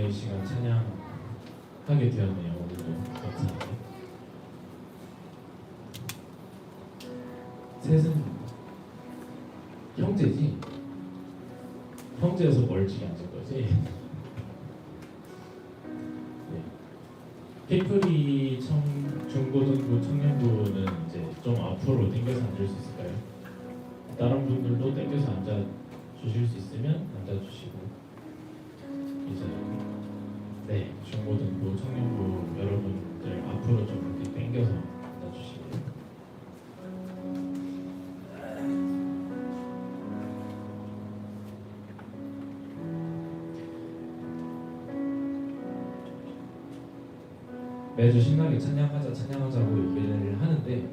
이 시간 찬양하게 되었네요. 오늘도 감사하게. 셋은 형제지? 형제여서 멀찍이 앉은 거지? 피프리 중고등부 청년부는 이제 좀 앞으로 당겨서 앉을 수 있을까요? 다른 분들도 당겨서 앉아 주실 수 있으면 앉아 주시고, 이제 네, 중고등부 청년부 여러분들 앞으로 좀 이렇게 당겨서 앉아 주시고. 매주 신나게 찬양하자고 얘기를 하는데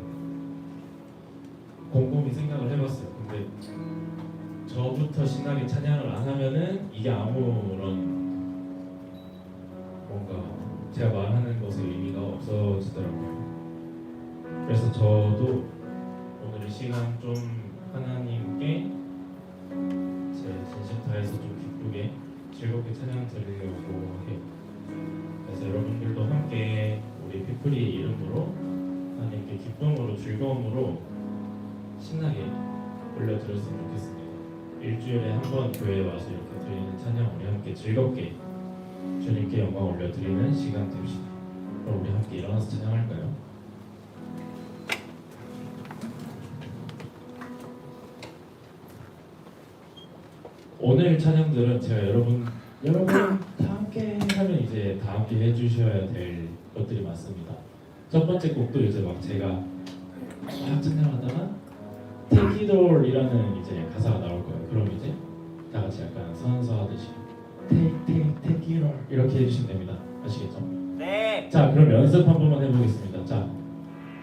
곰곰이 생각을 해봤어요. 근데 저부터 신나게 찬양을 안 하면은 이게 아무런 뭔가 제가 말하는 것의 의미가 없어지더라고요. 그래서 저도 오늘 이 시간 좀 하나님께 제 진심 다해서 좀 기쁘게 즐겁게 찬양 드리려고 해요. 그래서 여러분들도 함께 우리 피프리의 이름으로 하나님께 기쁨으로 즐거움으로 신나게 올려드렸으면 좋겠습니다. 일주일에 한 번 교회에 와서 이렇게 드리는 찬양 우리 함께 즐겁게 주님께 영광 올려드리는 시간 됩시다. 그럼 우리 함께 일어나서 찬양할까요? 오늘 찬양들은 제가 여러분 다 함께 하면 이제 다 함께 해주셔야 될 것들이 많습니다. 첫 번째 곡도 이제 막 제가 막 찬양하다가 Take it all이라는 이제 가사가 나올 거예요. 그럼 이제 다 같이 약간 선서하듯이 Take it all 이렇게 해주시면 됩니다. 아시겠죠? 네. 자, 그럼 연습 한 번만 해보겠습니다. 자,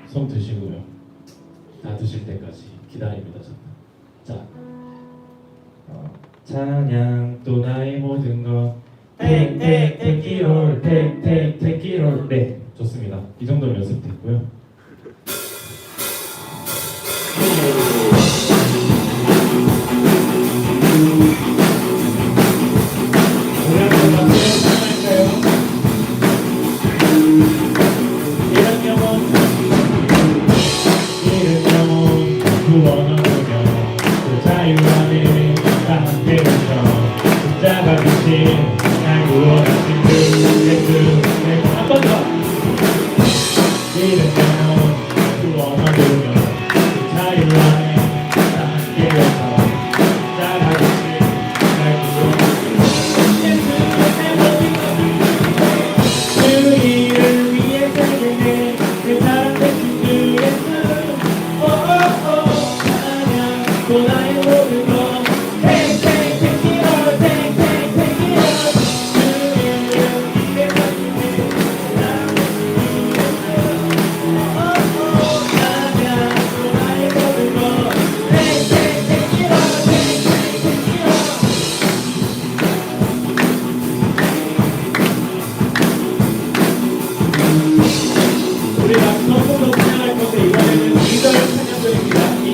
손 드시고요. 다 드실 때까지 기다립니다. 자. 찬양 또 나의 모든 것 take it all take it all. 네, 좋습니다. 이 정도면 연습됐고요. 우리 한번 같이 찬양할까요? 이런 영혼 구원하며 그 자유 안에 함께 오셔 잡아주신 날 구원하신 그 예수 한 번 더 이른 영혼 구원하며 그 자유 안에 함께 오셔 잡아주신 날 구원하신 예수 그 일을 위해 살겠네 그 사랑 대신 주 예수 찬양 또 나의 모든 것 우리가 처음부터 찬양할 건데 이번에는 2절 찬양들입니다. 이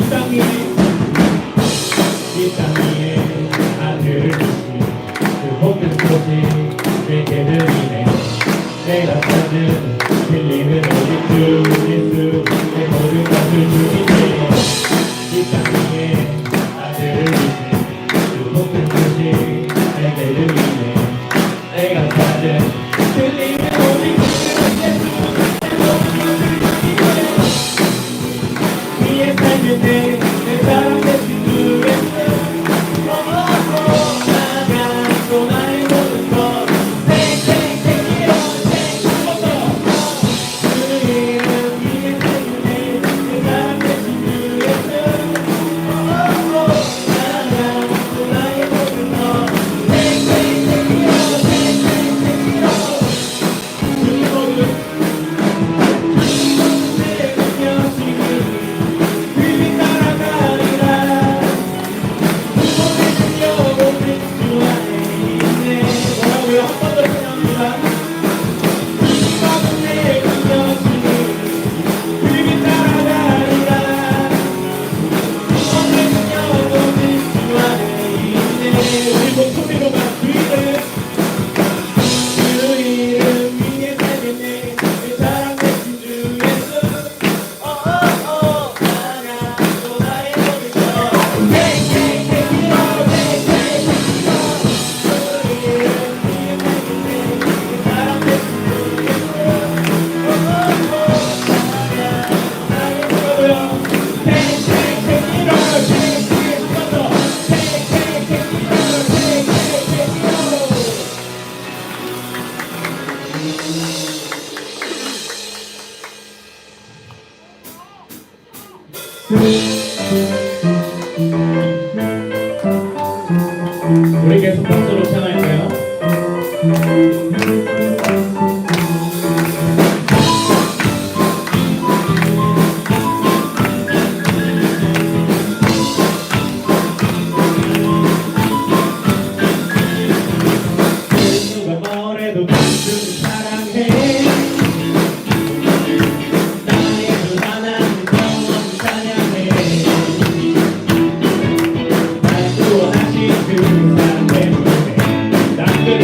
땅 위에 하늘을 주신 그 모든 곳이 내게 들리네. 내가 찾은 진리는 오직 주 예수 내 모든 것을 주기네. 이 땅 위에 하늘을 주신 그 모든 곳이 내게 들리네. 내가 찾은 진리는 오직 주 예수 위에 살면 내 사랑 대신 주 예수 찬양 또 나의 모든 것 take it all 그 이름 위에 살면 내 사랑 대신 주 예수 우리 계속 박수로 청할까요? 누가 뭐래도 단순히 사랑해 나의 불안한 영원 찬양해 날 구원하신 그 사랑 때문에 남들이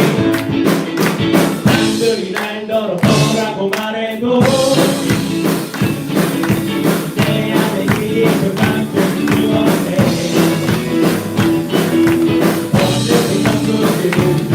날 더럽더라고 말해도 내 안에 깊은 방법을 주었네 언제부터 그들이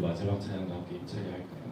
마지막 찬양도 함께 입차게 할까요?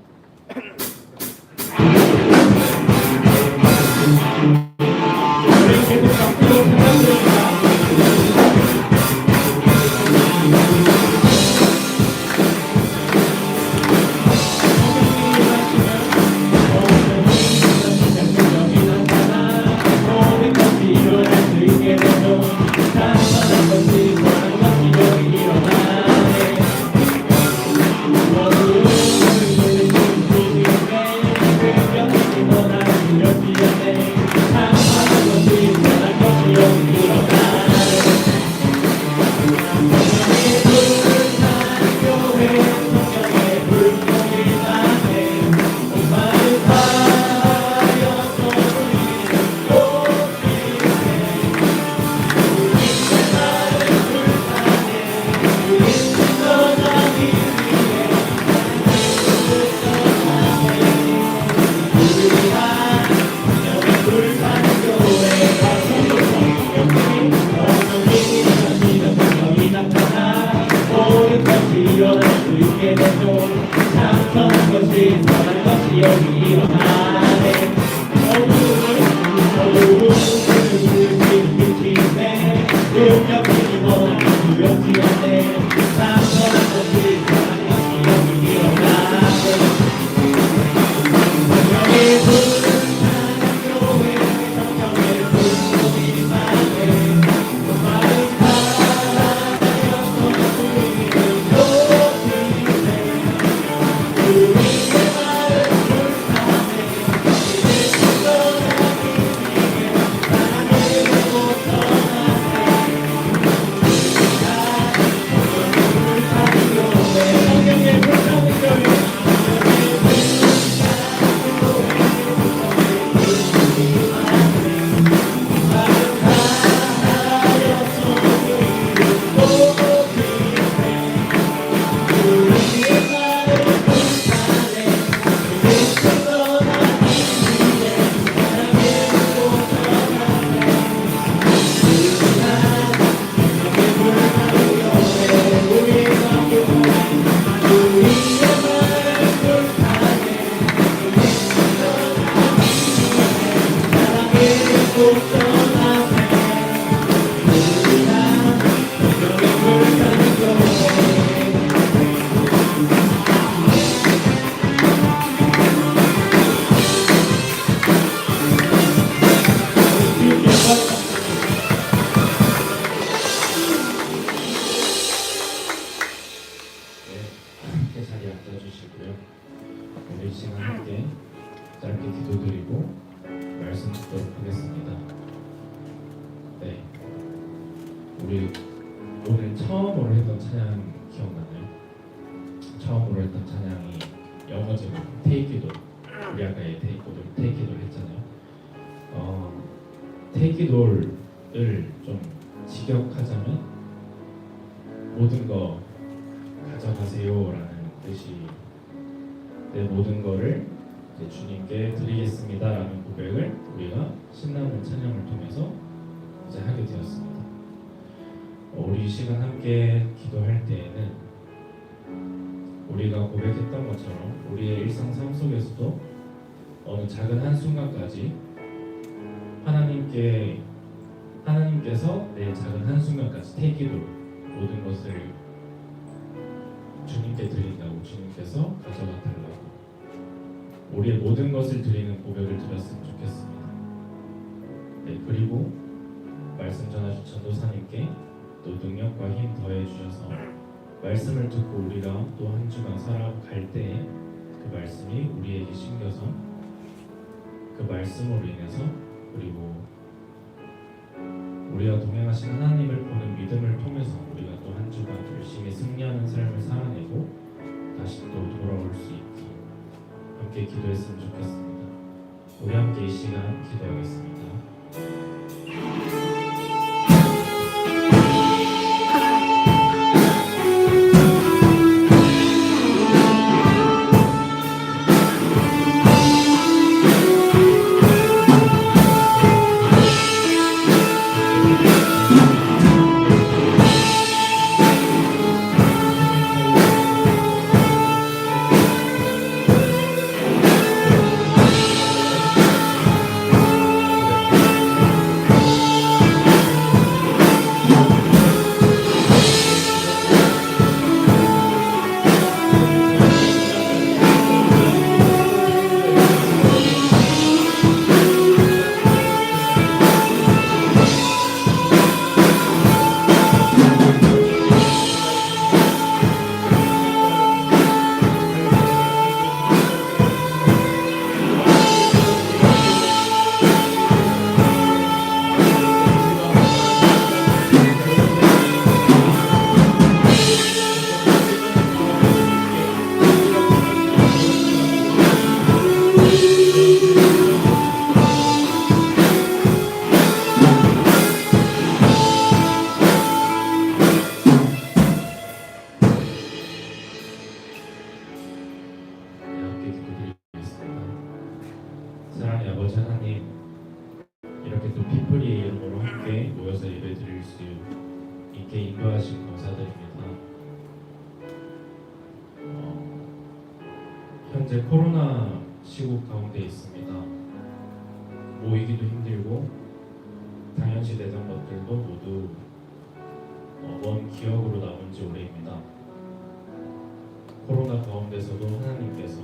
알게 되죠. 참 선한 것이 선한 것이 여기 일어나네. 어두운 빛이 있네. 용역이 뭐 두렵지 않네. 참 선한 것이 선한 것이 여기 일어나네. 성령의 불 자리에 앉아주시고요. 우리 시간 함께 짧게 기도드리고 말씀 듣도록 하겠습니다. 네, 우리 오늘 처음으로 했던 찬양 기억나나요? 처음으로 했던 찬양이 영어 제목 Take It All. 우리 아까 Take It All 했잖아요. Take It All을 좀 직역하자면 모든 거 가져가세요라는 뜻이, 내 모든 거를 이제 주님께 드리겠습니다라는 고백을 우리가 신나는 찬양을 통해서 이제 하게 되었습니다. 우리 시간 함께 기도할 때에는 우리가 고백했던 것처럼 우리의 일상 삶 속에서도 어느 작은 한순간까지 하나님께서 내 작은 한순간까지 take it all, 모든 것을 주님께 드린다고, 주님께서 가져가 달라고, 우리의 모든 것을 드리는 고백을 드렸으면 좋겠습니다. 네, 그리고 말씀 전하신 전도사님께 또 능력과 힘 더해 주셔서 말씀을 듣고 우리가 또 한 주간 살아갈 때에 그 말씀이 우리에게 심겨서 그 말씀으로 인해서, 그리고 우리와 동행하신 하나님을 보는 믿음을 통해서 우리가 또 한 주간 열심히 승리하는 삶을 살아내고 다시 또 돌아올 수 있게 함께 기도했으면 좋겠습니다. 우리 함께 이 시간 기도하겠습니다. 현재 코로나 시국 가운데 있습니다. 모이기도 힘들고 당연시 되던 것들도 모두 먼 기억으로 남은 지 오래입니다. 코로나 가운데서도 하나님께서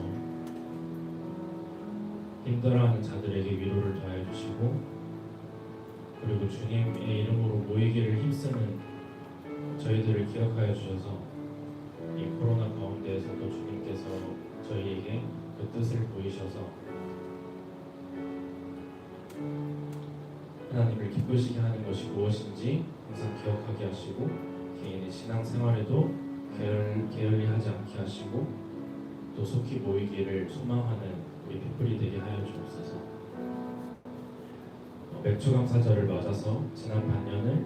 힘들어하는 자들에게 위로를 더해 주시고, 그리고 주님의 이름으로 모이기를 힘쓰는 저희들을 기억하여 주셔서 이 코로나 가운데에서도 주님께서 저희에게 그 뜻을 보이셔서 하나님을 기쁘시게 하는 것이 무엇인지 항상 기억하게 하시고, 개인의 신앙생활에도 게을리 하지 않게 하시고, 또 속히 모이기를 소망하는 우리 피플이 되게 하여 주옵소서. 맥주 감사절을 맞아서 지난 반년을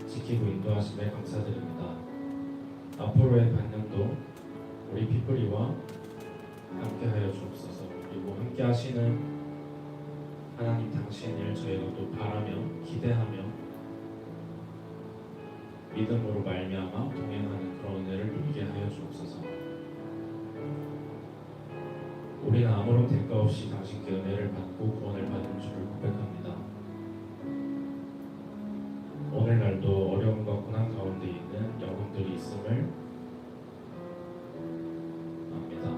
지키고 인도하심에 감사드립니다. 앞으로의 반년도 우리 피플이와 함께 하여 주옵소서. 그리고 함께 하시는 하나님 당신을 저희가 또 바라며 기대하며 믿음으로 말미암아 동행하는 그런 은혜를 누리게 하여 주옵소서. 우리는 아무런 대가 없이 당신께 은혜를 받고 구원을 받은 줄을 고백합니다. 오늘날도 어려움과 고난 가운데 있는 영혼들이 있음을 압니다.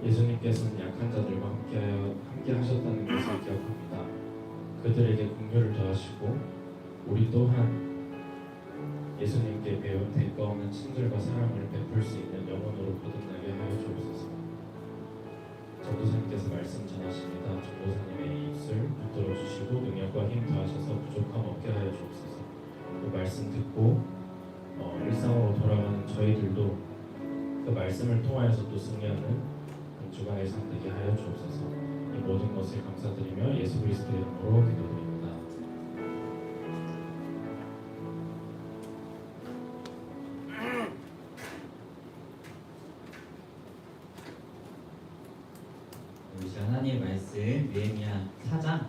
예수님께서는 약한 자들과 함께 하셨다는 것을 기억합니다. 그들에게 긍휼을 더하시고 우리 또한 예수님께 배운 대가 없는 친절과 사랑을 베풀 수 있는 영혼으로 거듭나게 하여 주옵소서. 전도사님께서 말씀 전하십니다. 전도사님의 입술 붙들어 주시고 능력과 힘 더하셔서 부족함 없게 하여 주옵소서. 그 말씀 듣고 일상으로 돌아가는 저희들도 그 말씀을 통하여서 또 승리하는 주간의 삶 되게 하여 주옵소서. 이 모든 것을 감사드리며 예수 그리스도의 이름으로 기도드립니다. 하나님의 말씀 느헤미야 4장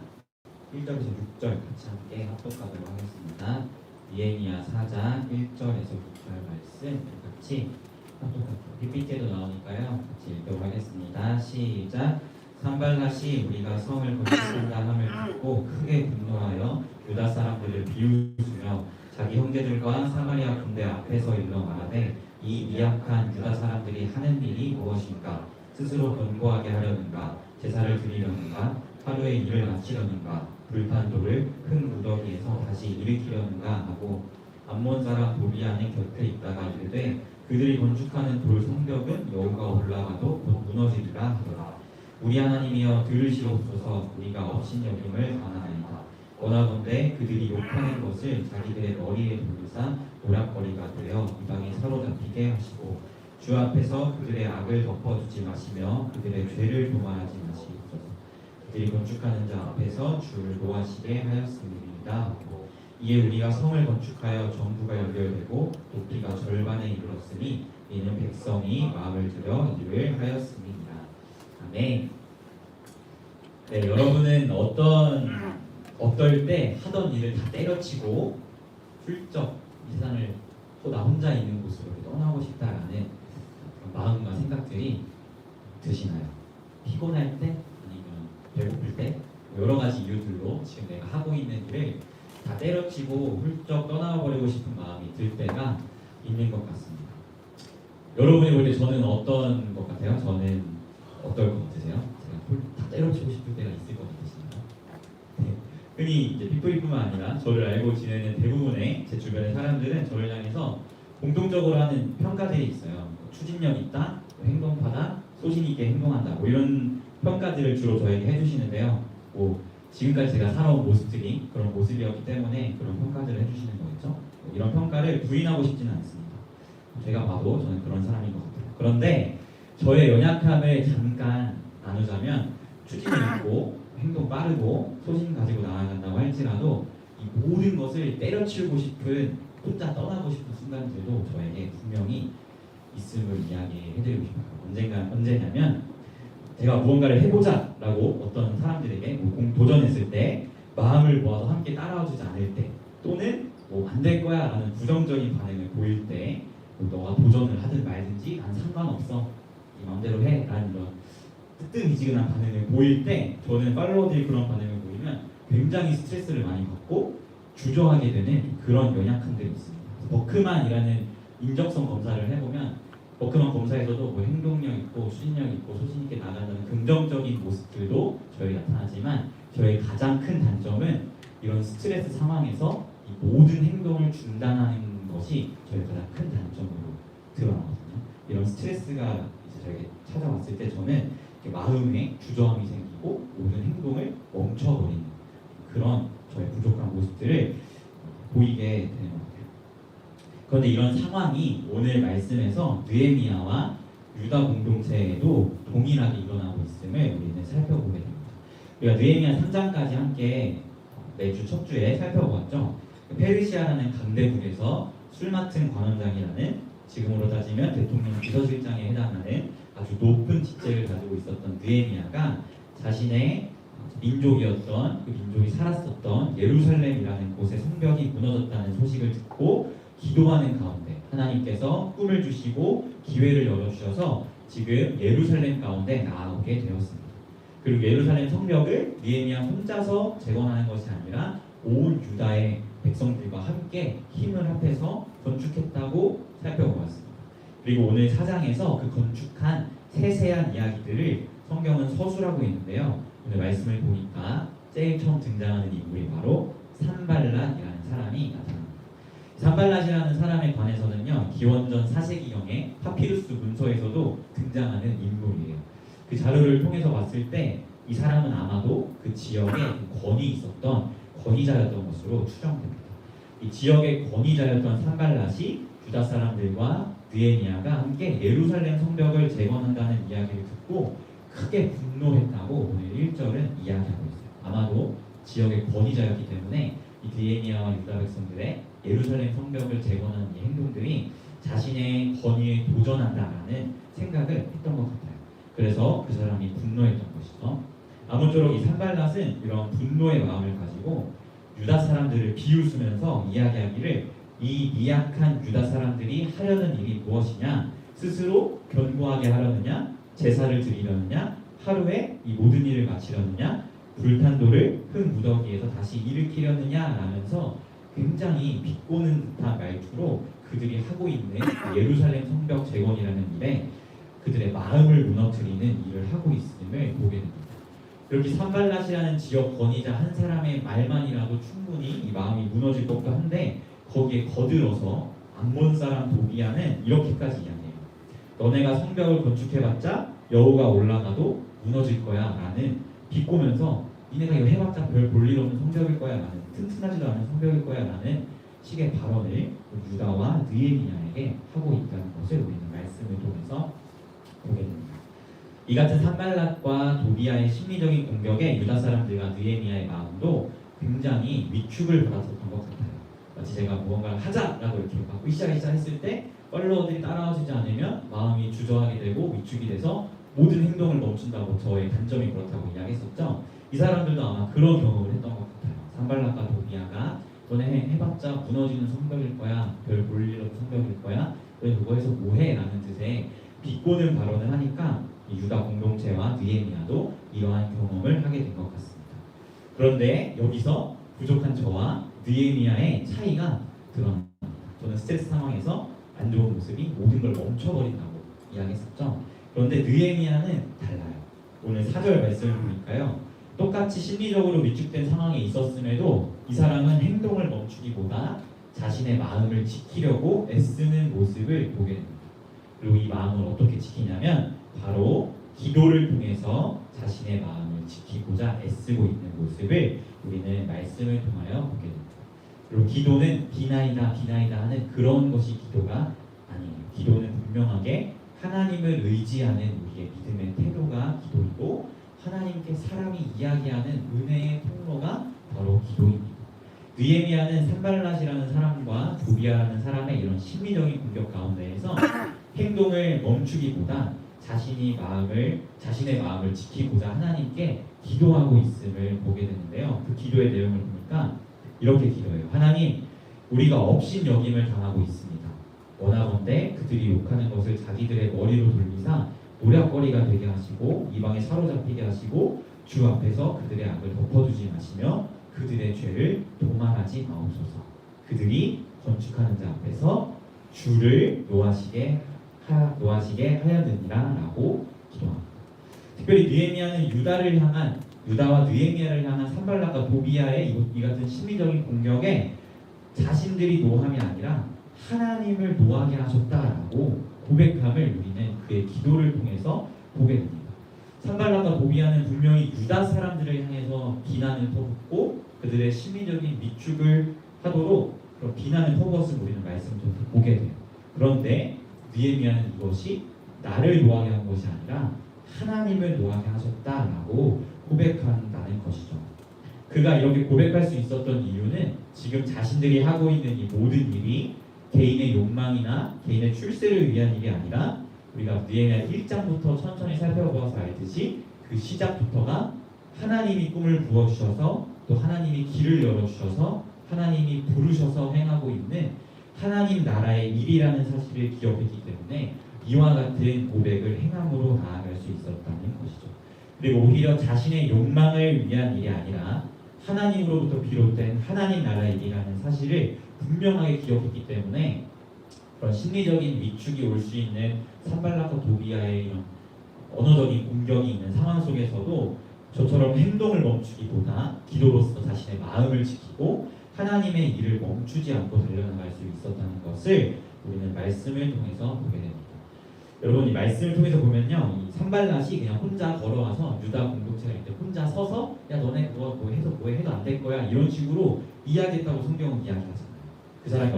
1절에서 6절 같이 함께 합독하도록 하겠습니다. 느헤미야 4장 1절에서 6절 말씀 같이 합독할게요. PPT에도 나오니까요. 같이 읽도록 하겠습니다. 시작. 산발랏이 우리가 성을 건축한다 함을 듣고 크게 분노하여 유다 사람들을 비웃으며 자기 형제들과 사마리아 군대 앞에서 일러 말하되 이 미약한 유다 사람들이 하는 일이 무엇인가? 스스로 견고하게 하려는가? 제사를 드리려는가? 하루에 일을 마치려는가? 불탄 돌을 큰 무더기에서 다시 일으키려는가? 하고 암몬 사람 도비안의 곁에 있다가 이르되 그들이 건축하는 돌 성벽은 여호가 올라가도 곧 무너지리라 하더라. 우리 하나님이여 들으시옵소서. 우리가 업신여김을 당하나이다. 원하건대 그들이 욕하는 것을 자기들의 머리에 돌리사 노략거리가 되어 이방에 사로잡히게 하시고 주 앞에서 그들의 악을 덮어주지 마시며 그들의 죄를 도말하지 마시옵소서. 그들이 건축하는 자 앞에서 주를 노하시게 하였습니다. 이에 우리가 성을 건축하여 전부가 연결되고 높이가 절반에 이르렀으니 이는 백성이 마음을 들여 일을 하였습니다. 아멘. 네, 여러분은 어떨 때 하던 일을 다 때려치고 훌쩍 이 세상을 또 나 혼자 있는 곳으로 떠나고 싶다라는 마음과 생각들이 드시나요? 피곤할 때 아니면 배고플 때 여러 가지 이유들로 지금 내가 하고 있는 일을 다 때려치고 훌쩍 떠나버리고 싶은 마음이 들 때가 있는 것 같습니다. 여러분이 볼 때 저는 어떤 것 같아요? 저는 어떨 것 같으세요? 제가 다 때려치고 싶을 때가 있을 것 같으신가요? 네. 흔히 이제 빅브리뿐만 아니라 저를 알고 지내는 대부분의 제 주변의 사람들은 저를 향해서 공통적으로 하는 평가들이 있어요. 추진력 있다, 행동파다, 소신 있게 행동한다, 뭐 이런 평가들을 주로 저에게 해주시는데요. 뭐 지금까지 제가 살아온 모습들이 그런 모습이었기 때문에 그런 평가들을 해주시는 거겠죠. 뭐 이런 평가를 부인하고 싶지는 않습니다. 제가 봐도 저는 그런 사람인 것 같아요. 그런데 저의 연약함을 잠깐 나누자면 추진이 있고 행동 빠르고 소신 가지고 나아간다고 할지라도 이 모든 것을 때려치우고 싶은 혼자 떠나고 싶은 순간들도 저에게 분명히 있음을 이야기해드리고 싶어요. 언제냐면 제가 무언가를 해보자라고 어떤 사람들에게 도전했을 때 마음을 모아서 함께 따라와주지 않을 때 또는 안 될 거야 라는 부정적인 반응을 보일 때 너가 도전을 하든 말든지 난 상관없어 네 마음대로 해라는 이런 뜨뜻미지근한 반응을 보일 때 저는 팔로워들이 그런 반응을 보이면 굉장히 스트레스를 많이 받고 주저하게 되는 그런 연약함들이 있습니다. 버크만이라는 인적성 검사를 해보면 버크만 검사에서도 뭐 행동력 있고 추진력 있고 소신 있게 나간다는 긍정적인 모습들도 저희 나타나지만 저의 가장 큰 단점은 이런 스트레스 상황에서 이 모든 행동을 중단하는 것이 저의 가장 큰 단점으로 드러나거든요. 이런 스트레스가 이제 저에게 찾아왔을 때 저는 마음에 주저함이 생기고 모든 행동을 멈춰버리는 그런 저의 부족한 모습들을 보이게 되는 것 같아요. 그런데 이런 상황이 오늘 말씀에서 느헤미야와 유다 공동체에도 동일하게 일어나고 있음을 우리는 살펴보게 됩니다. 우리가 느헤미야 3장까지 함께 매주 첫 주에 살펴보았죠. 페르시아라는 강대국에서 술 맡은 관원장이라는 지금으로 따지면 대통령 비서실장에 해당하는 아주 높은 직책을 가지고 있었던 느헤미야가 자신의 민족이었던 그 민족이 살았었던 예루살렘이라는 곳의 성벽이 무너졌다는 소식을 듣고 기도하는 가운데 하나님께서 꿈을 주시고 기회를 열어주셔서 지금 예루살렘 가운데 나아오게 되었습니다. 그리고 예루살렘 성벽을 느헤미야 혼자서 재건하는 것이 아니라 온 유다의 백성들과 함께 힘을 합해서 건축했다고 살펴보았습니다. 그리고 오늘 4장에서 그 건축한 세세한 이야기들을 성경은 서술하고 있는데요. 오늘 말씀을 보니까 제일 처음 등장하는 인물이 바로 산발랏이라는 사람이 나타납니다. 산발랏이라는 사람에 관해서는요, 기원전 4세기경에 파피루스 문서에서도 등장하는 인물이에요. 그 자료를 통해서 봤을 때 이 사람은 아마도 그 지역에 권위 있었던 권위자였던 것으로 추정됩니다. 이 지역의 권위자였던 산발랏이 유다 사람들과 느헤미야가 함께 예루살렘 성벽을 재건한다는 이야기를 듣고 크게 분노했다고 오늘 1절은 이야기하고 있어요. 아마도 지역의 권위자였기 때문에 이 느헤미야와 유다 백성들의 예루살렘 성벽을 재건하는 이 행동들이 자신의 권위에 도전한다라는 생각을 했던 것 같아요. 그래서 그 사람이 분노했던 것이죠. 아무쪼록 이 산발랏은 이런 분노의 마음을 가지고 유다 사람들을 비웃으면서 이야기하기를 이 미약한 유다 사람들이 하려는 일이 무엇이냐? 스스로 견고하게 하려느냐? 제사를 드리려느냐? 하루에 이 모든 일을 마치려느냐? 불탄 돌을 흙 무더기에서 다시 일으키려느냐? 라면서 굉장히 비꼬는 듯한 말투로 그들이 하고 있는 예루살렘 성벽 재건이라는 일에 그들의 마음을 무너뜨리는 일을 하고 있음을 보게 됩니다. 이렇게 산발랏이라는 지역 권위자 한 사람의 말만이라도 충분히 이 마음이 무너질 것도 한데 거기에 거들어서 암몬 사람 도비야는 이렇게까지 이야기해요. 너네가 성벽을 건축해봤자 여호가 올라가도 무너질 거야 라는 비꼬면서 니네가 이거 해봤자 별 볼일 없는 성벽일 거야 라는 튼튼하지도 않은 성벽일 거야 라는 식의 발언을 유다와 느헤미야에게 하고 있다는 것을 우리는 말씀을 통해서 보게 됩니다. 이 같은 산발랏과 도비야의 심리적인 공격에 유다 사람들과 느헤미야의 마음도 굉장히 위축을 받았었던 것 같아요. 마치 제가 무언가를 하자라고 이렇게 막 으쌰으쌰 했을 때 팔로워들이 따라오지 않으면 마음이 주저하게 되고 위축이 돼서 모든 행동을 멈춘다고 저의 단점이 그렇다고 이야기했었죠. 이 사람들도 아마 그런 경험을 했던 것 같아요. 산발랏과 도비야가 너네 해봤자 무너지는 성벽일 거야, 별 볼 일 없는 성벽일 거야, 왜 그거에서 뭐해? 라는 뜻의 비꼬는 발언을 하니까 이 유다 공동체와 느헤미야도 이러한 경험을 하게 된 것 같습니다. 그런데 여기서 부족한 저와 느헤미야의 차이가 드러납니다. 저는 스트레스 상황에서 안 좋은 모습이 모든 걸 멈춰버린다고 이야기했었죠. 그런데 느헤미야는 달라요. 오늘 4절 말씀을 보니까요, 똑같이 심리적으로 위축된 상황에 있었음에도 이 사람은 행동을 멈추기보다 자신의 마음을 지키려고 애쓰는 모습을 보게 됩니다. 그리고 이 마음을 어떻게 지키냐면 바로 기도를 통해서 자신의 마음을 지키고자 애쓰고 있는 모습을 우리는 말씀을 통하여 보게 됩니다. 그리고 기도는 비나이다 하는 그런 것이 기도가 아니에요. 기도는 분명하게 하나님을 의지하는 우리의 믿음의 태도가 기도이고 하나님께 사람이 이야기하는 은혜의 통로가 바로 기도입니다. 느헤미야는 산발랏이라는 사람과 도비야라는 사람의 이런 심리적인 공격 가운데에서 행동을 멈추기보다 자신의 마음을 지키고자 하나님께 기도하고 있음을 보게 되는데요. 그 기도의 내용을 보니까 이렇게 기도해요. 하나님, 우리가 업신여김을 당하고 있습니다. 원하건대 그들이 욕하는 것을 자기들의 머리로 돌리사 노략거리가 되게 하시고 이방에 사로잡히게 하시고 주 앞에서 그들의 악을 덮어두지 마시며 그들의 죄를 도말하지 마옵소서. 그들이 건축하는 자 앞에서 주를 노하시게 하였느니라라고 기도합니다. 특별히 느헤미야는 유다와 느헤미야를 향한 산발락과 도비야의 이 같은 심리적인 공격에 자신들이 노함이 아니라 하나님을 노하게 하셨다라고 고백함을 우리는 그의 기도를 통해서 보게 됩니다. 산발락과 도비야는 분명히 유다 사람들을 향해서 비난을 퍼붓고 그들의 심리적인 위축을 하도록 그런 비난을 퍼부었을 우리는 말씀을 좀 보게 돼요. 그런데 느헤미야는 이것이 나를 노하게 한 것이 아니라 하나님을 노하게 하셨다라고 고백한다는 것이죠. 그가 이렇게 고백할 수 있었던 이유는 지금 자신들이 하고 있는 이 모든 일이 개인의 욕망이나 개인의 출세를 위한 일이 아니라 우리가 느헤미야 1장부터 천천히 살펴보아서 알듯이 그 시작부터가 하나님이 꿈을 부어주셔서 또 하나님이 길을 열어주셔서 하나님이 부르셔서 행하고 있는 하나님 나라의 일이라는 사실을 기억했기 때문에 이와 같은 고백을 행함으로 나아갈 수 있었다는 것이죠. 그리고 오히려 자신의 욕망을 위한 일이 아니라 하나님으로부터 비롯된 하나님 나라의 일이라는 사실을 분명하게 기억했기 때문에 그런 심리적인 위축이 올 수 있는 산발락과 도비야의 이런 언어적인 공격이 있는 상황 속에서도 저처럼 행동을 멈추기보다 기도로서 자신의 마음을 지키고 하나님의 일을 멈추지 않고 달려나갈 수 있었다는 것을 우리는 말씀을 통해서 보게 됩니다. 여러분, 이 말씀을 통해서 보면요, 이 산발락이 그냥 혼자 걸어와서 유다 공동체가 이제 혼자 서서 야 너네 그거 뭐 해도 안 될 거야 이런 식으로 이야기했다고 성경은 이야기하잖아요. 그 사람이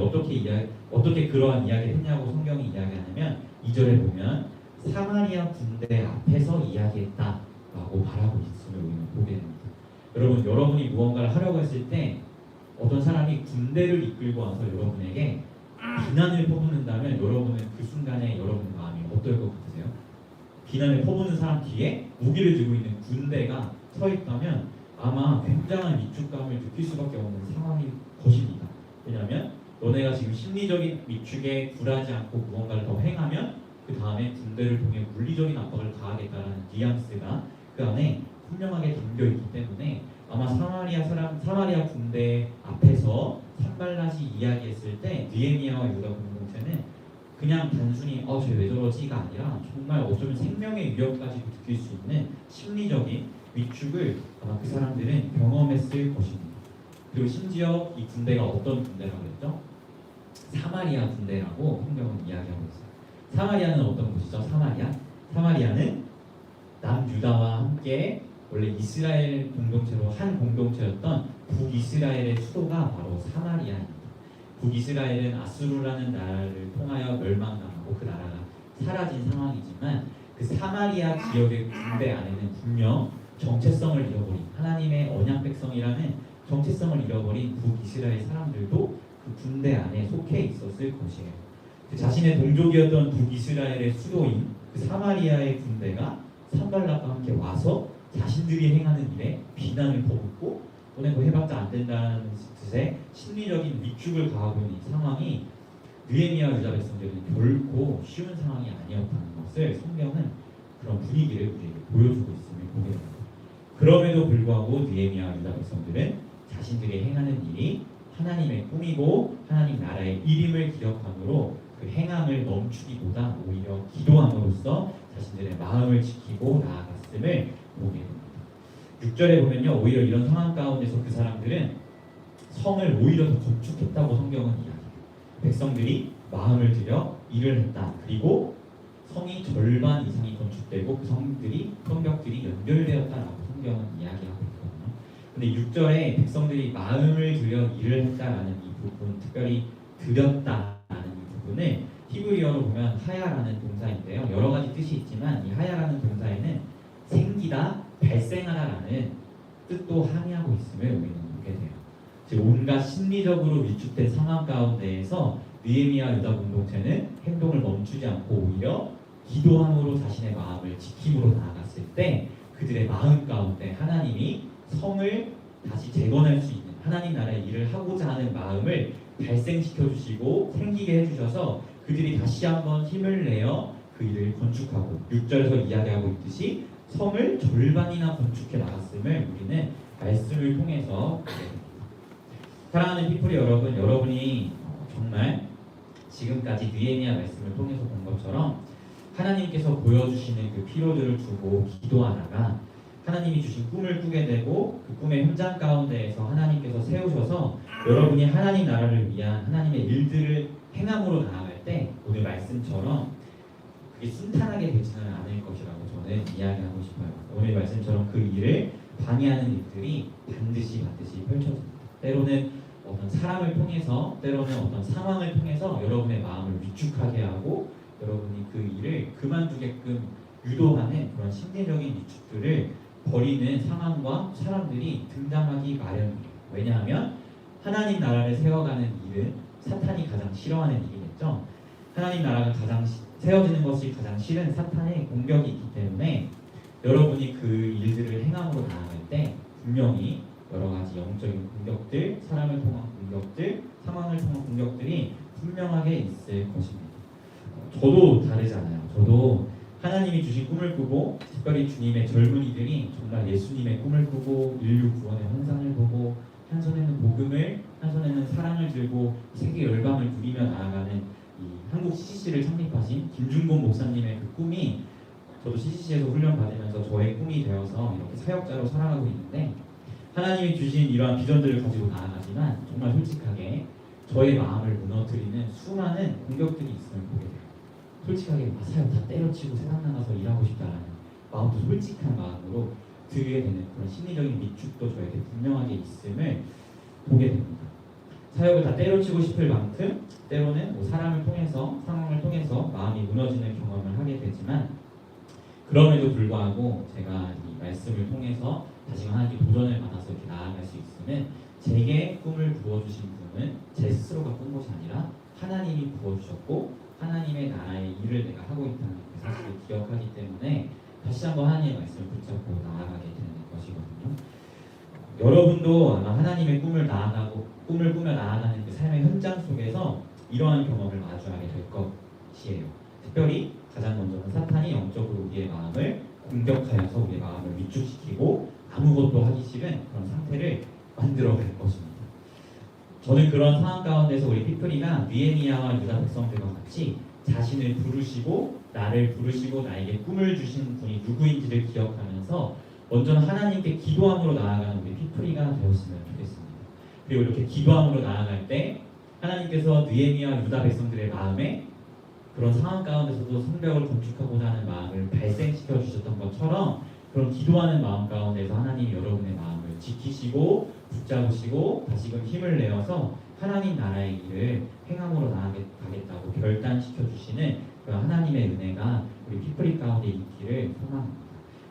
어떻게 그러한 이야기를 했냐고 성경이 이야기하냐면 2절에 보면 사마리아 군대 앞에서 이야기했다라고 말하고 있음을 우리는 보게 됩니다. 여러분, 여러분이 무언가를 하려고 했을 때 어떤 사람이 군대를 이끌고 와서 여러분에게 비난을 퍼붓는다면 여러분은 그 순간에 여러분의 마음이 어떨 것 같으세요? 비난을 퍼붓는 사람 뒤에 무기를 들고 있는 군대가 서 있다면 아마 굉장한 위축감을 느낄 수밖에 없는 상황일 것입니다. 왜냐하면 너네가 지금 심리적인 위축에 굴하지 않고 무언가를 더 행하면 그 다음에 군대를 통해 물리적인 압박을 가하겠다는 뉘앙스가 그 안에 분명하게 담겨 있기 때문에 아마 사마리아 군대 앞에서 산발락이 이야기했을 때 느헤미야와 유다 공동체는 그냥 단순히 쟤 왜 저러지가 아니라 정말 어쩌면 생명의 위협까지도 느낄 수 있는 심리적인 위축을 아마 그 사람들은 경험했을 것입니다. 그리고 심지어 이 군대가 어떤 군대라고 했죠? 사마리아 군대라고 성경은 이야기하고 있어요. 사마리아는 어떤 곳이죠? 사마리아는 남유다와 함께 원래 이스라엘 공동체로 한 공동체였던 북이스라엘의 수도가 바로 사마리아입니다. 북이스라엘은 아수르라는 나라를 통하여 멸망당하고 그 나라가 사라진 상황이지만 그 사마리아 지역의 군대 안에는 분명 정체성을 잃어버린 하나님의 언약 백성이라는 정체성을 잃어버린 북이스라엘 사람들도 그 군대 안에 속해 있었을 것이에요. 그 자신의 동족이었던 북이스라엘의 수도인 그 사마리아의 군대가 산발락과 함께 와서 자신들이 행하는 일에 비난을 퍼붓고 너네 뭐 해봤자 안 된다는 뜻의 심리적인 위축을 가하고 있는 이 상황이 느헤미야와 유다 백성들은 결코 쉬운 상황이 아니었다는 것을 성경은 그런 분위기를 우리에게 보여주고 있음을 보게 됩니다. 그럼에도 불구하고 느헤미야와 유다 백성들은 자신들이 행하는 일이 하나님의 꿈이고 하나님 나라의 일임을 기억함으로 그 행함을 멈추기보다 오히려 기도함으로써 자신들의 마음을 지키고 나아갔음을 보게 됩니다. 6절에 보면요, 오히려 이런 상황 가운데서 그 사람들은 성을 오히려 더 건축했다고 성경은 이야기해요. 백성들이 마음을 들여 일을 했다. 그리고 성이 절반 이상이 건축되고 그 성벽들이 연결되었다라고 성경은 이야기하고 있거든요. 근데 6절에 백성들이 마음을 들여 일을 했다라는 이 부분, 특별히 들였다라는 이 부분을 히브리어로 보면 하야라는 동사인데요. 여러 가지 뜻이 있지만 이 하야라는 동사에는 생기다, 발생하다라는 뜻도 함의하고 있음을 우리는 보게 돼요. 즉 온갖 심리적으로 위축된 상황 가운데에서 느헤미야 유다 공동체는 행동을 멈추지 않고 오히려 기도함으로 자신의 마음을 지킴으로 나아갔을 때 그들의 마음 가운데 하나님이 성을 다시 재건할 수 있는 하나님 나라의 일을 하고자 하는 마음을 발생시켜 주시고 생기게 해주셔서 그들이 다시 한번 힘을 내어 그 일을 건축하고 6절에서 이야기하고 있듯이 성을 절반이나 건축해 나갔음을 우리는 말씀을 통해서 보게 됩니다. 사랑하는 피플이 여러분, 여러분이 정말 지금까지 느헤미야 말씀을 통해서 본 것처럼 하나님께서 보여주시는 그 필요들을 두고 기도하다가 하나님이 주신 꿈을 꾸게 되고 그 꿈의 현장 가운데에서 하나님께서 세우셔서 여러분이 하나님 나라를 위한 하나님의 일들을 행함으로 나아갈 때 오늘 말씀처럼 그게 순탄하게 되지는 않을 것이라고 저는 이야기하고 싶어요. 오늘 말씀처럼 그 일을 방해하는 일들이 반드시 펼쳐집니다. 때로는 어떤 사람을 통해서, 때로는 어떤 상황을 통해서 여러분의 마음을 위축하게 하고 여러분이 그 일을 그만두게끔 유도하는 그런 심리적인 위축들을 버리는 상황과 사람들이 등장하기 마련이에요. 왜냐하면 하나님 나라를 세워가는 일은 사탄이 가장 싫어하는 일이겠죠. 하나님 나라가 세워지는 것이 가장 싫은 사탄의 공격이 있기 때문에 여러분이 그 일들을 행함으로 나아갈 때 분명히 여러 가지 영적인 공격들, 사람을 통한 공격들, 상황을 통한 공격들이 분명하게 있을 것입니다. 저도 다르잖아요. 저도 하나님이 주신 꿈을 꾸고 특별히 주님의 젊은이들이 정말 예수님의 꿈을 꾸고 인류 구원의 환상을 보고 한 손에는 복음을, 한 손에는 사랑을 들고 세계 열방을 누리며 나아가는 이 한국 CCC를 창립하신 김준곤 목사님의 그 꿈이 저도 CCC에서 훈련 받으면서 저의 꿈이 되어서 이렇게 사역자로 살아가고 있는데 하나님이 주신 이러한 비전들을 가지고 나아가지만 정말 솔직하게 저의 마음을 무너뜨리는 수많은 공격들이 있음을 보게 돼요. 솔직하게 사역 다 때려치고 세상 나가서 일하고 싶다라는 마음도 솔직한 마음으로 들게 되는 그런 심리적인 위축도 저에게 분명하게 있음을 보게 됩니다. 사역을 다 때려치고 싶을 만큼 때로는 뭐 사람을 통해서 상황을 통해서 마음이 무너지는 경험을 하게 되지만 그럼에도 불구하고 제가 이 말씀을 통해서 다시금 하나님께 도전을 받아서 이렇게 나아갈 수 있으면 제게 꿈을 부어주신 분은 제 스스로가 꾼 것이 아니라 하나님이 부어주셨고 하나님의 나라의 일을 내가 하고 있다는 그 사실을 기억하기 때문에 다시 한번 하나님의 말씀을 붙잡고 나아가게 되는 것이거든요. 여러분도 아마 하나님의 꿈을 꾸며 나아가는 그 삶의 현장 속에서 이러한 경험을 마주하게 될 것이에요. 특별히 가장 먼저는 사탄이 영적으로 우리의 마음을 공격하여서 우리의 마음을 위축시키고 아무것도 하기 싫은 그런 상태를 만들어갈 것입니다. 저는 그런 상황 가운데서 우리 피플이가 느헤미야와 유다 백성들과 같이 자신을 부르시고 나를 부르시고 나에게 꿈을 주신 분이 누구인지를 기억하면서 먼저는 하나님께 기도함으로 나아가는 우리 피플이가 되었으면 좋겠습니다. 그리고 이렇게 기도함으로 나아갈 때 하나님께서 느헤미야 유다 백성들의 마음에 그런 상황 가운데서도 성벽을 건축하고자 하는 마음을 발생시켜 주셨던 것처럼 그런 기도하는 마음 가운데서 하나님이 여러분의 마음을 지키시고 붙잡으시고 다시금 힘을 내어서 하나님 나라의 일을 행함으로 나아가겠다고 결단시켜 주시는 그런 하나님의 은혜가 우리 피플이 가운데 있기를 소망합니다.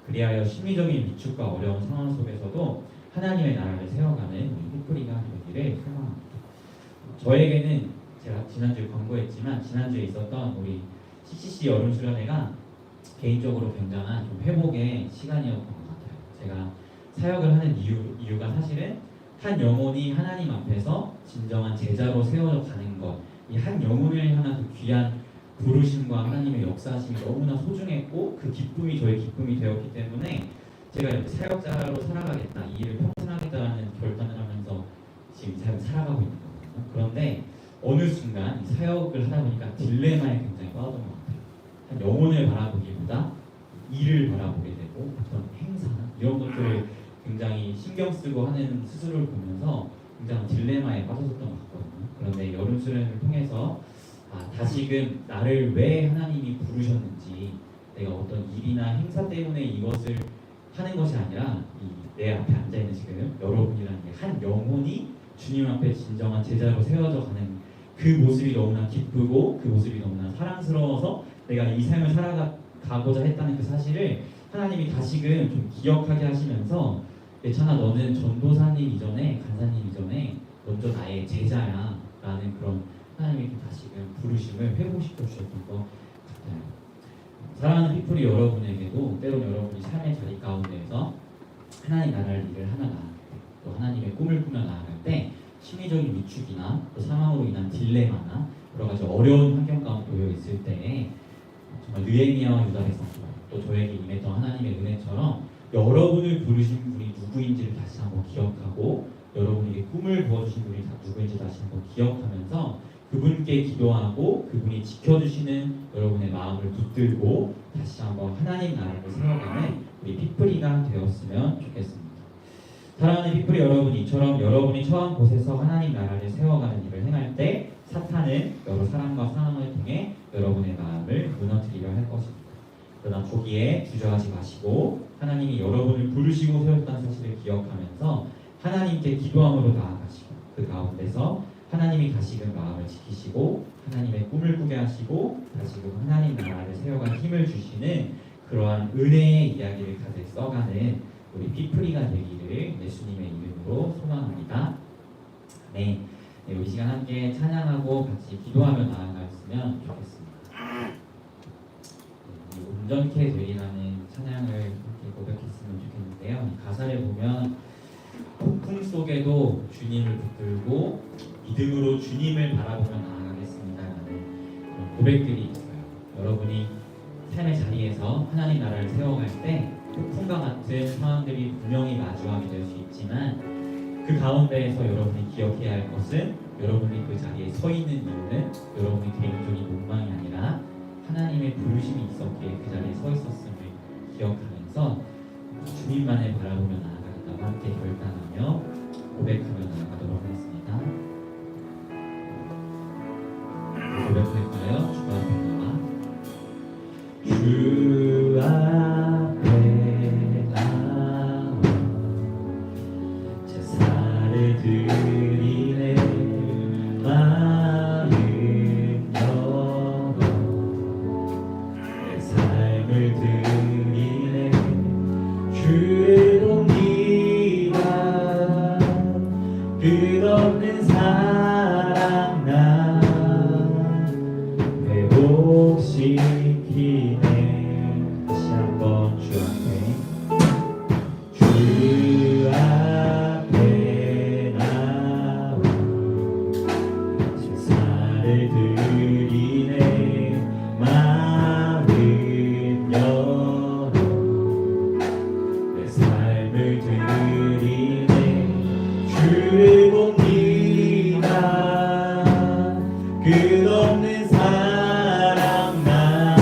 그리하여 심리적인 위축과 어려운 상황 속에서도 하나님의 나라를 세워가는 우리 피플이가 되기를 소망합니다. 저에게는 제가 지난주에 광고했지만 지난주에 있었던 우리 CCC 여름 수련회가 개인적으로 굉장한 좀 회복의 시간이었던 것 같아요. 제가 사역을 하는 이유가 사실은 한 영혼이 하나님 앞에서 진정한 제자로 세워져 가는 것, 이 한 영혼을 향한 그 귀한 부르심과 하나님의 역사하심이 너무나 소중했고 그 기쁨이 저의 기쁨이 되었기 때문에 제가 이렇게 사역자로 살아가겠다, 이 일을 평생 하겠다는 결단을 하면서 지금 삶을 살아가고 있는 거거든요. 그런데 어느 순간 이 사역을 하다 보니까 딜레마에 굉장히 빠졌던 것 같아요. 한 영혼을 바라보기보다 일을 바라보게 되고 어떤 행사 이런 것들을 굉장히 신경 쓰고 하는 스스로를 보면서 굉장히 딜레마에 빠졌었던 것 같거든요. 그런데 여름 수련을 통해서 다시금 나를 왜 하나님이 부르셨는지 내가 어떤 일이나 행사 때문에 이것을 하는 것이 아니라 내 앞에 앉아있는 지금 여러분이라는 한 영혼이 주님 앞에 진정한 제자로 세워져 가는 그 모습이 너무나 기쁘고 그 모습이 너무나 사랑스러워서 내가 이 삶을 살아가고자 했다는 그 사실을 하나님이 다시금 좀 기억하게 하시면서 예찬아 너는 전도사님 이전에 간사님 이전에 먼저 나의 제자야 라는 그런 하나님이 다시금 부르심을 회복시켜 주셨던 것 같아요. 사랑하는 피플이 여러분에게도 때론 여러분이 삶의 자리 가운데에서 하나님 나라를 일을 하며 나아갈 때, 또 하나님의 꿈을 꾸며 나아갈 때 심리적인 위축이나 또 상황으로 인한 딜레마나 여러 가지 어려운 환경 가운데 놓여 있을 때 정말 느헤미야와 유다 백성 또 저에게 임했던 하나님의 은혜처럼 여러분을 부르신 분이 누구인지를 다시 한번 기억하고 여러분에게 꿈을 부어주신 분이 누구인지 다시 한번 기억하면서 그분께 기도하고 그분이 지켜주시는 여러분의 마음을 붙들고 다시 한번 하나님 나라를 세워가는 우리 피프리가 되었으면 좋겠습니다. 사랑하는 피프리 여러분, 이처럼 여러분이 처한 곳에서 하나님 나라를 세워가는 일을 행할 때 사탄은 여러 사람과 상황을 통해 여러분의 마음을 무너뜨리려 할 것입니다. 그러나 거기에 주저하지 마시고 하나님이 여러분을 부르시고 세웠다는 사실을 기억하면서 하나님께 기도함으로 나아가시고 그 가운데서 하나님이 다시금 마음을 지키시고 하나님의 꿈을 꾸게 하시고 다시금 하나님 나라를 세워갈 힘을 주시는 그러한 은혜의 이야기를 가득 써가는 우리 피프리가 되기를 예수님의 이름으로 소망합니다. 네, 우리 시간 함께 찬양하고 같이 기도하며 나아갔으면 좋겠습니다. 온전케 되리라는 찬양을 이렇게 고백했으면 좋겠는데요. 가사를 보면 폭풍 속에도 주님을 붙들고 믿음으로 주님을 바라보며 나아가겠습니다라는 그런 고백들이 있어요. 여러분이 삶의 자리에서 하나님 나라를 세워갈 때 폭풍과 같은 상황들이 분명히 마주하게 될 수 있지만 그 가운데에서 여러분이 기억해야 할 것은 여러분이 그 자리에 서 있는 이유는 여러분의 개인적인 욕망이 아니라 하나님의 부르심이 있었기에 그 자리에 서 있었음을 기억하면서 주님만을 바라보며 나아가겠다고 함께 결단하며 고백하며 나아가도록 하겠습니다. 고백할까요? 주 앞에 나와 주 앞에 나와 제사를 드리네 마음 열어 내 삶을 드리네 주를 봅니다 끝없는 사랑 나 회복시키네 다시 한번 주 앞에 나와 제사를 드리네 마음 열어 내 삶을 드리네 주를 봅니다 끝없는 사랑 나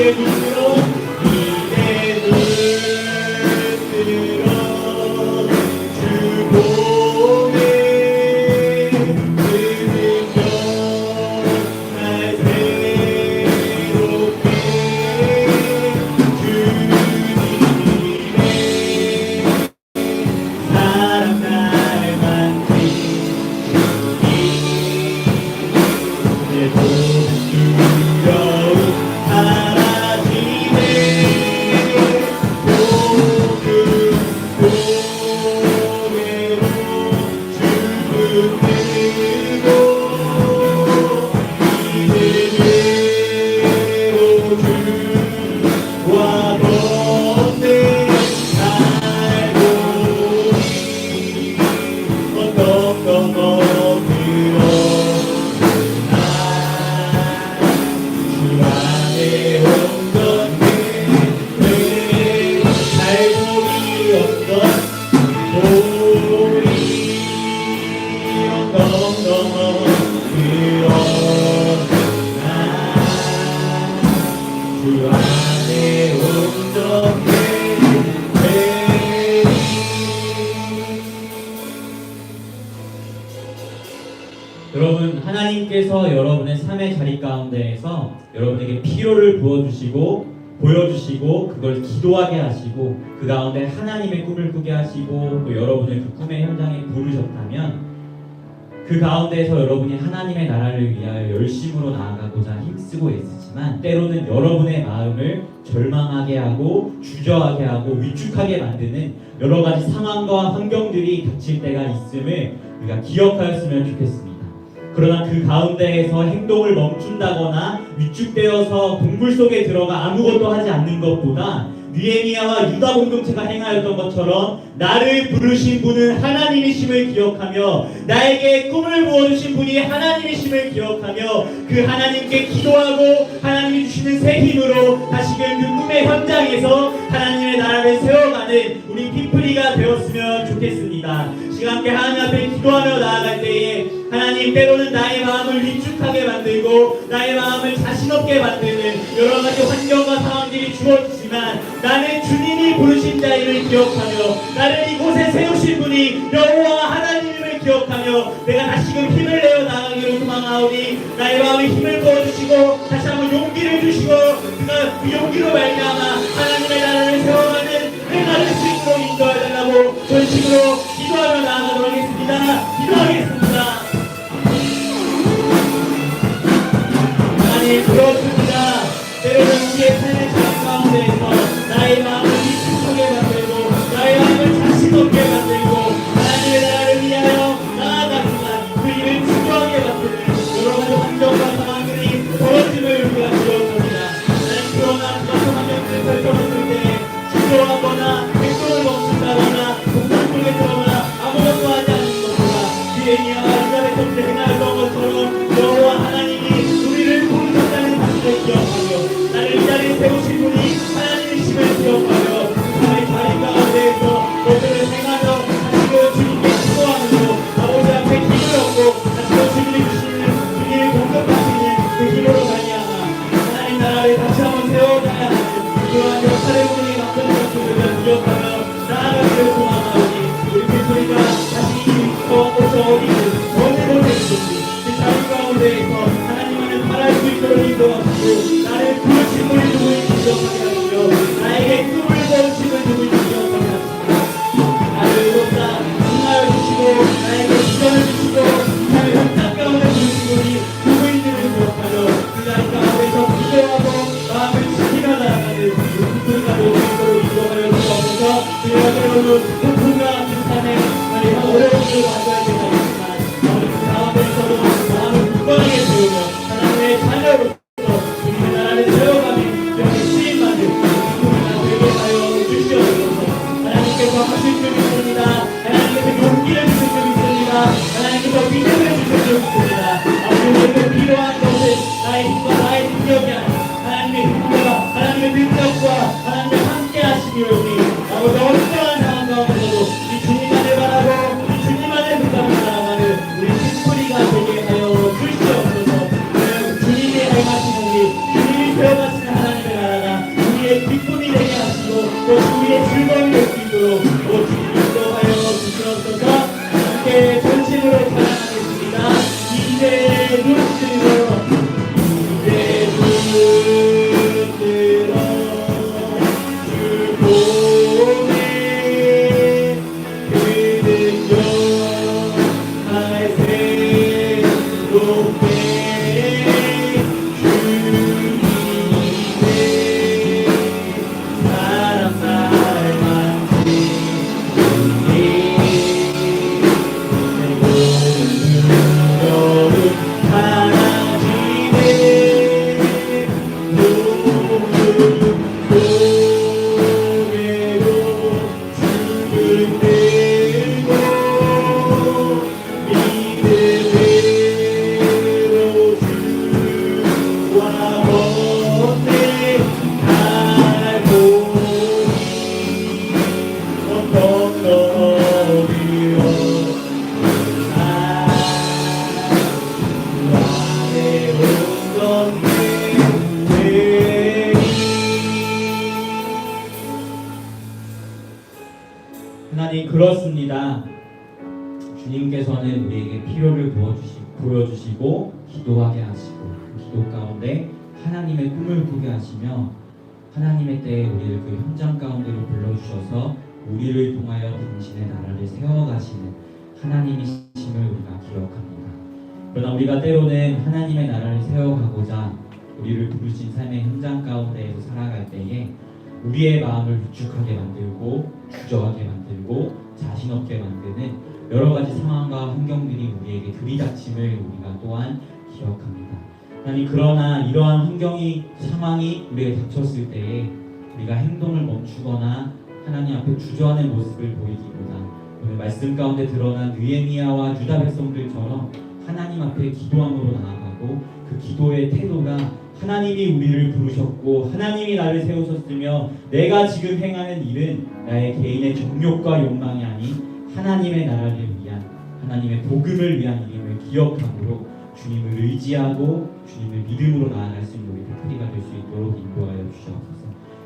이제 눈으로 이제 눈으로 주보네 그는요 날 새롭게 주님이네 사랑 날 만지니 내 두려움 사라지네 모든 고뇌로 주문들고 이제대로 주와 걷네 살고 어떤 건 어디로 주 안에 온전히 살복이 어떤 우리 어떤 건 어디로 주 안에 온전히 여러분, 하나님께서 여러분의 삶의 자리 가운데에서 여러분에게 피로를 부어주시고 보여주시고 그걸 기도하게 하시고 그 가운데 하나님의 꿈을 꾸게 하시고 또 여러분을 그 꿈의 현장에 부르셨다면 그 가운데에서 여러분이 하나님의 나라를 위하여 열심으로 나아가고자 힘쓰고 애쓰지만 때로는 여러분의 마음을 절망하게 하고 주저하게 하고 위축하게 만드는 여러 가지 상황과 환경들이 닥칠 때가 있음을 우리가 기억하였으면 좋겠습니다. 그러나 그 가운데에서 행동을 멈춘다거나 위축되어서 동굴 속에 들어가 아무것도 하지 않는 것보다 느헤미야와 유다 공동체가 행하였던 것처럼 나를 부르신 분은 하나님이심을 기억하며 나에게 꿈을 부어주신 분이 하나님이심을 기억하며 그 하나님께 기도하고 하나님이 주시는 새 힘으로 다시금 그 꿈의 현장에서 하나님의 나라를 세워가는 우리 피플리가 되었으면 좋겠습니다. 시간 함께 하나님 앞에 기도하며 나아갈 때에 하나님 때로는 나의 마음을 위축하게 만들고 나의 마음을 자신 없게 만드는 여러 가지 환경과 상황들이 주어지지만 나는 주님이 부르신 자임을 기억하며 나를 이곳에 세우신 분이 여호와 하나님임을 기억하며 내가 다시금 힘을 내어 나가기를 소망하오니 나의 마음에 힘을 부어주시고 다시 한번 용기를 주시고 그가 그 용기로 말미암아 하나님의 나라를 세워가는 행하는 수 있도록 인도하달라고 전심으로 기도하며 나아가도록 하겠습니다. 기도하겠습니다. 하나님 그렇습니다. 때로는 우리의 삶의 자리 가운데에서 나의 마음을 위축하게 만들고 나의 마음을 자신 없게 만들고 하나님의 나라를 위하여 나아가지만 그 일을 주저하게 만드는 여러 가지 환경과 상황들이 벌어짐을 우리가 주었습니다. 하나님 그러나 그것을 환경들을 설정했을 때 주저하거나 행동을 멈춘다거나 공간 속에 들어가거나 아무것도 하지 않는 것보다 느헤미야와 유다의 때문에 행하였던 것처럼 여호와 하나님이 우리를 부르셨다는 사실을 기억하며 나를 이 자리에 세우신 분이 하나님이심을 기억하며 그 사람의 자리 가운데에서 것들을 행하며 다시금 주님께 기도하면서 아버지 앞에 힘을 얻고 다시금 주님이 주시는 주님을 공격하시는 그 힘으로 말미암아 하나님 나라를 다시 한번 세워가야 하는 그러한 역할의 분이 맡은 것들을 기억하며 나아가기를 소망하오니 우리 피플리가 다시 저 어디든 어느 곳에 있든지 그 자리 가운데에서 하나님만을 바랄 수 있도록 인도하시고 나를 부르신 분이 누구인지 기억하게 하시며 나에게 꿈을 보여주시는 누구인지 기억하게 하시며 나를 돕다 승하여 주시고 나에게 시간을 주시고 나의 현장 가운데 부르신 분이 누구인지를 기억하며 그 자리 가운데서 기도하고 마음을 지키며 나아가는 우리 피플리가 될 수 있도록 인도하여 주옵소서. 그리고 때로는 폭풍과 비슷한 어려운 일을 맞아야 된다지만 아버지 그 가운데서도 마음을 굳건하게 세우며 하나님의 자녀로서 주님의 나라를 세워가는 여기 쓰임받은 우리가 되게 하여 주시옵소서. 하나님께서 하실 줄 믿습니다. 하나님께서 용기를 주실 줄 믿습니다. 하나님께서 믿음을 주실 줄 믿습니다. 아버지 우리에게 필요한 것은 나의 힘과 나의 능력이 아니라 하나님의 힘과 하나님의 능력과 하나님의 함께 하심이오니 아버지 어떠한 상황 가운데서도 이 주님만을 바라고 이 주님만을 붙잡고 나아가는 우리 피플리가 되게 하여 주시옵소서. 주님이 행하시는 일 주님이 세워가시는 하나님의 나라 그렇습니다. 주님께서는 우리에게 필요를 보여주시고 기도하게 하시고 그 기도 가운데 하나님의 꿈을 꾸게 하시며 하나님의 때에 우리를 그 현장 가운데로 불러주셔서 우리를 통하여 당신의 나라를 세워가시는 하나님이심을 우리가 기억합니다. 그러나 우리가 때로는 하나님의 나라를 세워가고자 우리를 부르신 삶의 현장 가운데에서 살아갈 때에 우리의 마음을 위축하게 만들고 주저하게 만들고 자신 없게 만드는 여러 가지 상황과 환경들이 우리에게 들이닥침을 우리가 또한 기억합니다. 하나님, 그러나 이러한 상황이 우리에게 닥쳤을 때에 우리가 행동을 멈추거나 하나님 앞에 주저하는 모습을 보이기보다 오늘 말씀 가운데 드러난 느헤미야와 유다 백성들처럼 하나님 앞에 기도함으로 나아가고 그 기도의 태도가 하나님이 우리를 부르셨고 하나님이 나를 세우셨으며 내가 지금 행하는 일은 나의 개인의 정욕과 욕망이 아닌 하나님의 나라를 위한 하나님의 복음을 위한 일임을 기억함으로 주님을 의지하고 주님을 믿음으로 나아갈 수 있는 우리 베풀이가 될 수 있도록 인도하여 주시옵소서.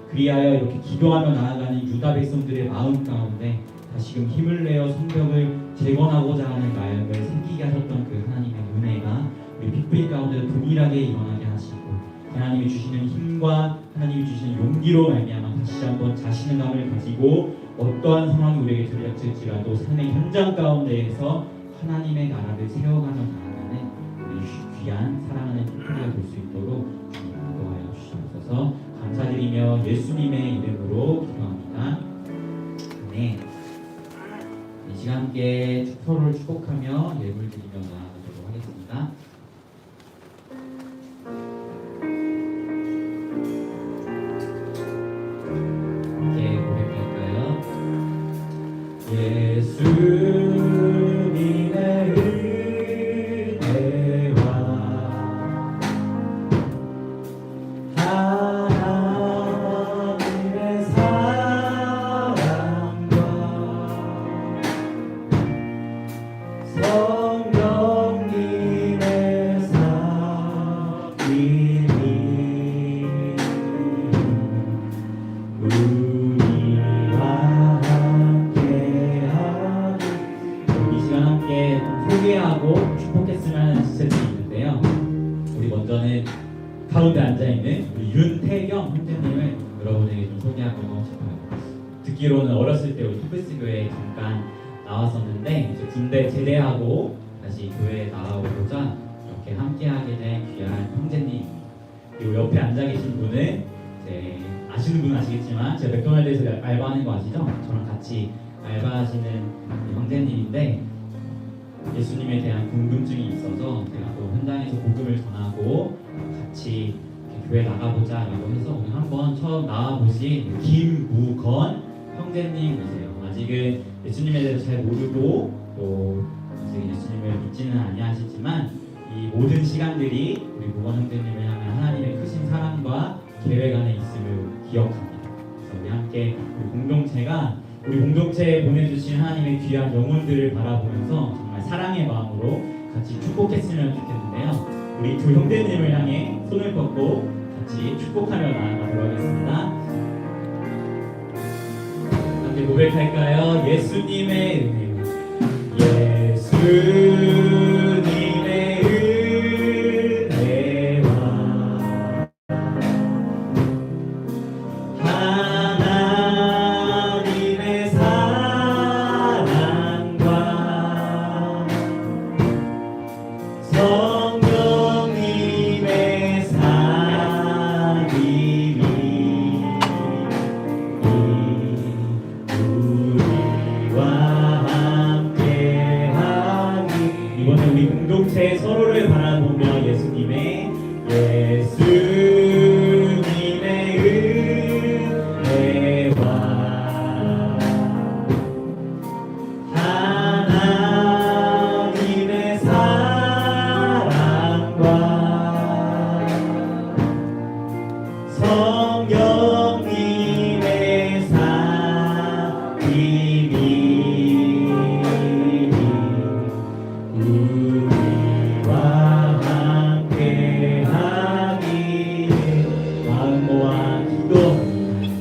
그리하여 이렇게 기도하며 나아가는 유다 백성들의 마음 가운데 다시금 힘을 내어 성벽을 재건하고자 하는 마음을 생기게 하셨던 그 하나님의 은혜가 우리 빅브리 가운데도 동일하게 일어나게 하시고 하나님이 주시는 힘과 하나님이 주시는 용기로 말미암아 다시 한번 자신감을 가지고 어떠한 상황이 우리에게 들이닥칠지라도 삶의 현장 가운데에서 하나님의 나라를 세워가며 나아가는 우리 귀한 사랑하는 빅브리가 될 수 있도록 주님 인도하여 주시옵소서. 감사드리며 예수님의 이름으로 기도합니다. 아멘. 이 시간 함께 서로를 축복하며 예물 드리며 나아가도록 하겠습니다. 함께 고백할까요? 예수님의 은혜와 하나님의 사랑과 성령님의 사귐이 우리와 함께하니 이 시간 함께 소개하고 축복했으면 하는 지체들이 있는데요. 우리 먼저는 가운데 앉아있는 우리 윤태경 형제님을 여러분에게 좀 소개하고 싶어요. 듣기로는 어렸을 때 우리 토프스 교회에 잠깐 나왔었는데 이제 군대 제대하고 다시 교회에 나오고자 이렇게 함께하게 된 귀한 형제님. 그리고 옆에 앉아 계신 분은 이제 아시는 분은 아시겠지만 제가 맥도날드에서 알바하는 거 아시죠? 저랑 같이 알바하시는 형제님인데 예수님에 대한 궁금증이 있어서 제가 또 현장에서 복음을 전하고 같이 교회 나가보자라고 해서 오늘 한번 처음 나와보신 김무건 형제님이세요. 아직은 예수님에 대해서 잘 모르고 또 아직 예수님을 믿지는 아니하시지만 이 모든 시간들이 우리 무건 형제님을 향한 하나님의 크신 사랑과 계획 안에 있음을 기억합니다. 그래서 우리 함께 우리 공동체에 보내주신 하나님의 귀한 영혼들을 바라보면서 정말 사랑의 마음으로 같이 축복했으면 좋겠는데요. 우리 두 형제님을 향해 손을 뻗고 같이 축복하며 나아가도록 하겠습니다. 함께 고백할까요? 예수님의 은혜, 예수님의 은혜와 하나님의 사랑과 성령님의 사귐이 우리와 함께하니 이번에 우리 공동체 서로를 바라보며 예수님의 은혜와 하나님의 사랑과 성령님의 사귐이 우리와 함께하기를 마음 모아 기도합니다.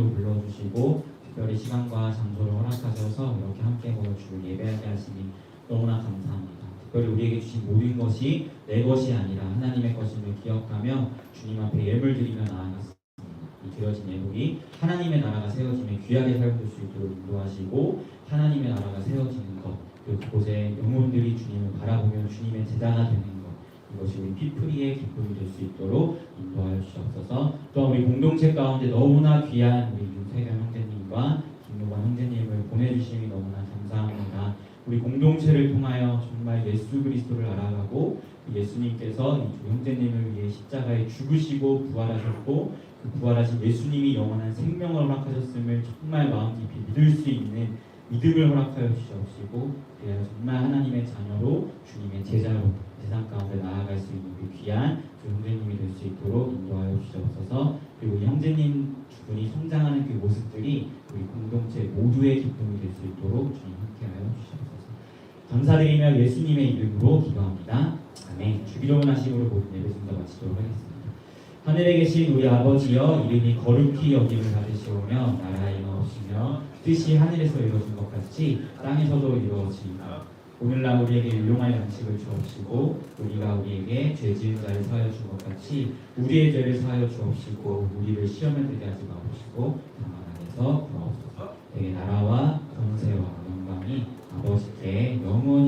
자리로 불러주시고 특별히 시간과 장소를 허락하셔서 이렇게 함께 모여 주를 예배하게 하시니 너무나 감사합니다. 특별히 우리에게 주신 모든 것이 내 것이 아니라 하나님의 것임을 기억하며 주님 앞에 예물 드리며 나아갔습니다. 이 드려진 예물이 하나님의 나라가 세워지며 귀하게 살볼 수 있도록 인도하시고 하나님의 나라가 세워지는 것, 그곳에 영혼들이 주님을 바라보며 주님의 제자가 되는 것, 이것이 우리 피프리의 기쁨이 될 수 있도록 인도하여 주옵소서. 또한 우리 공동체 가운데 너무나 귀한 우리 윤태경 형제님과 김노관 형제님을 보내주심이 너무나 감사합니다. 우리 공동체를 통하여 정말 예수 그리스도를 알아가고 예수님께서 이 두 형제님을 위해 십자가에 죽으시고 부활하셨고 그 부활하신 예수님이 영원한 생명을 허락하셨음을 정말 마음 깊이 믿을 수 있는 믿음을 허락하여 주시옵시고 그래야 정말 하나님의 자녀로 주님의 제자로 세상 가운데 나아갈 수 있는 그 귀한 두 형제님이 될 수 있도록 인도하여 주시옵소서. 그리고 이 형제님 두 분이 성장하는 그 모습들이 우리 공동체 모두의 기쁨이 될 수 있도록 주님 함께하여 주시옵소서. 감사드리며 예수님의 이름으로 기도합니다. 아멘. 주기도문 하심으로 모든 예배 순서 마치도록 하겠습니다. 하늘에 계신 우리 아버지여, 이름이 거룩히 여김을 받으시오며 나라의 임하옵시며 뜻이 하늘에서 이루어진 것 같이 땅에서도 이루어지이다. 오늘날 우리에게 일용할 양식을 주옵시고 우리가 우리에게 죄 지은 자를 사하여 준 것 같이 우리의 죄를 사하여 주옵시고 우리를 시험에 들게 하지 마옵시고 다만 악에서 구하옵소서. 내게 나라와 권세와 영광이 아버지께 영원히